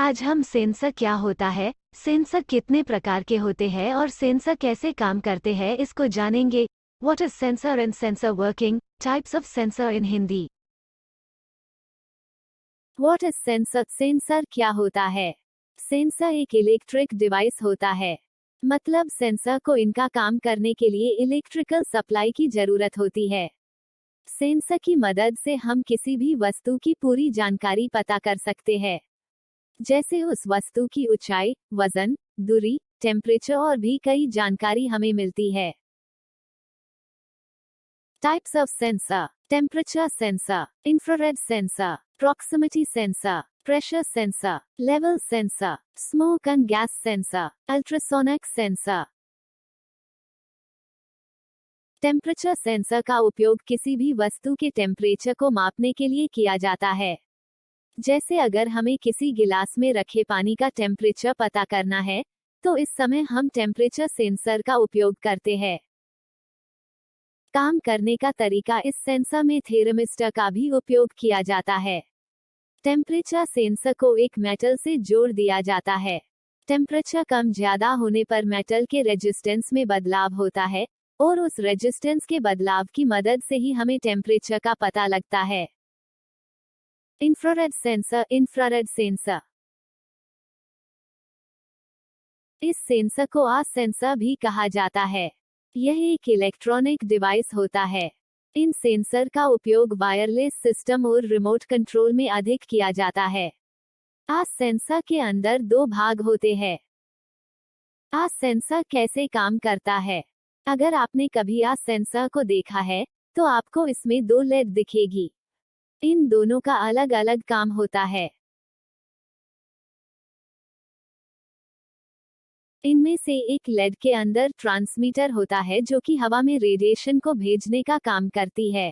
आज हम सेंसर क्या होता है, सेंसर कितने प्रकार के होते हैं और सेंसर कैसे काम करते हैं इसको जानेंगे। What is sensor and sensor working, types of sensor in Hindi. What is sensor? Sensor क्या होता है? सेंसर एक इलेक्ट्रिक डिवाइस होता है। मतलब सेंसर को इनका काम करने के लिए इलेक्ट्रिकल सप्लाई की जरूरत होती है। सेंसर की मदद से हम किसी भी वस्तु की पूरी जानकारी पता कर सकते हैं, जैसे उस वस्तु की ऊंचाई, वजन, दूरी, टेम्परेचर और भी कई जानकारी हमें मिलती है। Types of sensor: temperature sensor, infrared sensor, proximity sensor, pressure sensor, level sensor, smoke and gas sensor, ultrasonic sensor. Temperature sensor का उपयोग किसी भी वस्तु के टेम्परेचर को मापने के लिए किया जाता है। जैसे अगर हमें किसी गिलास में रखे पानी का टेम्परेचर पता करना है, तो इस समय हम टेम्परेचर सेंसर का उपयोग करते हैं। काम करने का तरीका: इस सेंसर में थर्मिस्टर का भी उपयोग किया जाता है। टेम्परेचर सेंसर को एक मेटल से जोड़ दिया जाता है। टेम्परेचर कम ज्यादा होने पर मेटल के रेजिस्टेंस में बदलाव होता है और उस रेजिस्टेंस के बदलाव की मदद से ही हमें टेम्परेचर का पता लगता है। Infrared sensor, infrared sensor. इस सेंसर को आर्क सेंसर भी कहा जाता है। यह एक इलेक्ट्रॉनिक डिवाइस होता है। इन सेंसर का उपयोग वायरलेस सिस्टम और रिमोट कंट्रोल में अधिक किया जाता है। आर्क सेंसर के अंदर दो भाग होते हैं। आर्क सेंसर कैसे काम करता है? अगर आपने कभी आर्क सेंसर को देखा है, तो आपको इसमें दो लेड दिखेगी। इन दोनों का अलग अलग काम होता है। इनमें से एक लेड के अंदर ट्रांसमीटर होता है जो कि हवा में रेडिएशन को भेजने का काम करती है।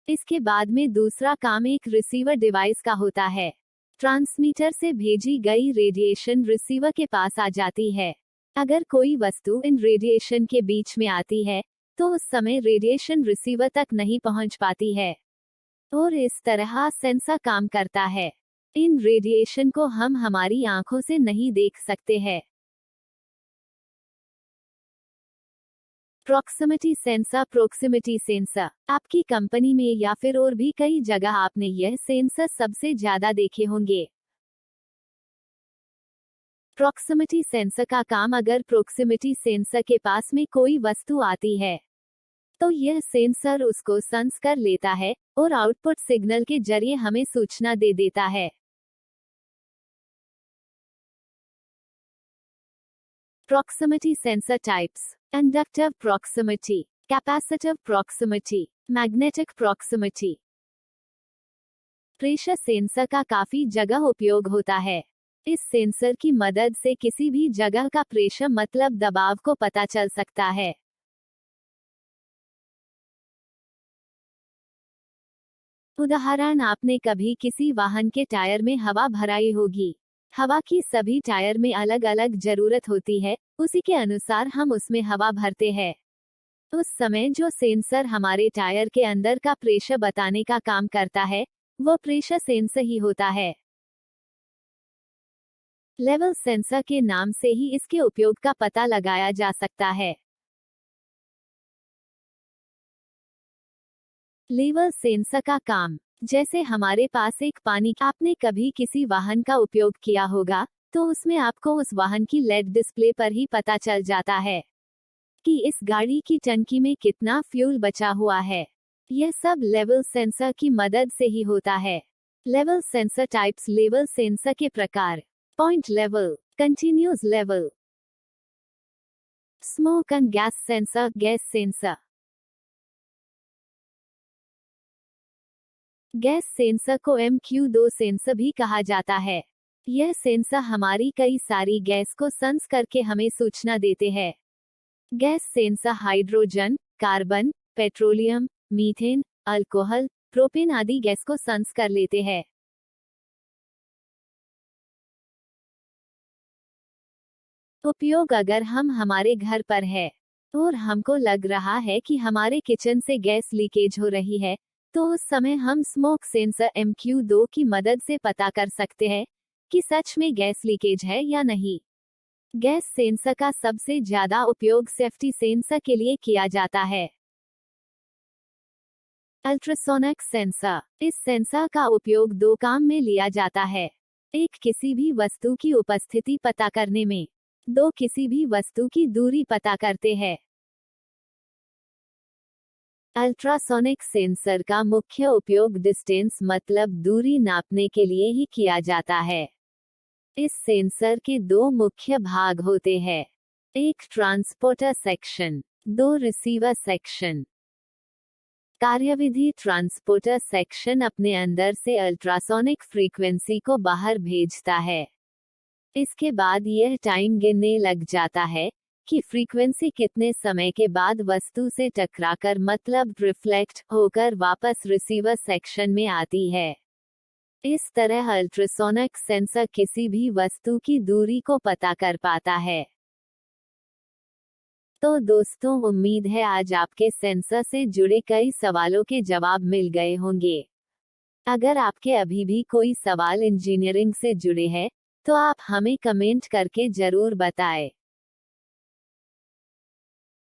इसके बाद में दूसरा काम एक रिसीवर डिवाइस का होता है। ट्रांसमीटर से भेजी गई रेडिएशन रिसीवर के पास आ जाती है। अगर कोई वस्तु इन रेडिएशन के बीच में आती है, तो उस समय रेडिएशन रिसीवर तक नहीं पहुंच पाती है और इस तरह सेंसर काम करता है। इन रेडिएशन को हम हमारी आंखों से नहीं देख सकते हैं। Proximity sensor, proximity sensor. आपकी कंपनी में या फिर और भी कई जगह आपने यह सेंसर सबसे ज्यादा देखे होंगे। प्रॉक्सिमिटी सेंसर का काम: अगर प्रोक्सिमिटी सेंसर के पास में कोई वस्तु आती है, तो यह सेंसर उसको सेंस कर लेता है और आउटपुट सिग्नल के जरिए हमें सूचना दे देता है। Proximity sensor types: inductive proximity, capacitive proximity, magnetic proximity. Pressure sensor का काफी जगह उपयोग होता है। इस सेंसर की मदद से किसी भी जगह का प्रेशर मतलब दबाव को पता चल सकता है। उदाहरण: आपने कभी किसी वाहन के टायर में हवा भराई होगी। हवा की सभी टायर में अलग अलग जरूरत होती है, उसी के अनुसार हम उसमें हवा भरते हैं। उस समय जो सेंसर हमारे टायर के अंदर का प्रेशर बताने का काम करता है, वो प्रेशर सेंसर ही होता है। लेवल सेंसर के नाम से ही इसके उपयोग का पता लगाया जा सकता है। लेवल सेंसर का काम: जैसे हमारे पास एक पानी, आपने कभी किसी वाहन का उपयोग किया होगा, तो उसमें आपको उस वाहन की लेड डिस्प्ले पर ही पता चल जाता है कि इस गाड़ी की टंकी में कितना फ्यूल बचा हुआ है। यह सब लेवल सेंसर की मदद से ही होता है। Level sensor types: level sensor के प्रकार: point level, continuous level, smoke and gas sensor, gas sensor. Gas sensor को MQ2 सेंसर भी कहा जाता है। यह सेंसर हमारी कई सारी गैस को सेंस करके हमें सूचना देते हैं। Gas sensor hydrogen, carbon, petroleum, methane, alcohol, propane आदि गैस को सेंस कर लेते हैं। उपयोग: अगर हम हमारे घर पर है और हमको लग रहा है कि हमारे किचन से गैस लीकेज हो रही है, तो उस समय हम स्मोक सेंसर MQ2 की मदद से पता कर सकते हैं कि सच में गैस लीकेज है या नहीं। गैस सेंसर का सबसे ज्यादा उपयोग सेफ्टी सेंसर के लिए किया जाता है। Ultrasonic sensor. इस सेंसर का उपयोग दो काम में लिया जाता है। एक, किसी भी वस्तु की उपस्थिति पता करने में। दो, किसी भी वस्तु की दूरी पता करते हैं। अल्ट्रासोनिक सेंसर का मुख्य उपयोग डिस्टेंस मतलब दूरी नापने के लिए ही किया जाता है। इस सेंसर के दो मुख्य भाग होते हैं। एक, ट्रांसपोर्टर सेक्शन। दो, रिसीवर सेक्शन। कार्यविधि। ट्रांसपोर्टर सेक्शन अपने अंदर से अल्ट्रासोनिक फ्रीक्वेंसी को बाहर भेजता है। इसके बाद यह टाइम गिनने लग जाता है कि फ्रीक्वेंसी कितने समय के बाद वस्तु से टकराकर मतलब रिफ्लेक्ट होकर वापस रिसीवर सेक्शन में आती है। इस तरह अल्ट्रासोनिक सेंसर किसी भी वस्तु की दूरी को पता कर पाता है। तो दोस्तों, उम्मीद है आज आपके सेंसर से जुड़े कई सवालों के जवाब मिल गए होंगे। अगर आपके अभी भी कोई सवाल इंजीनियरिंग से जुड़े हैं, तो आप हमें कमेंट करके जरूर बताएं।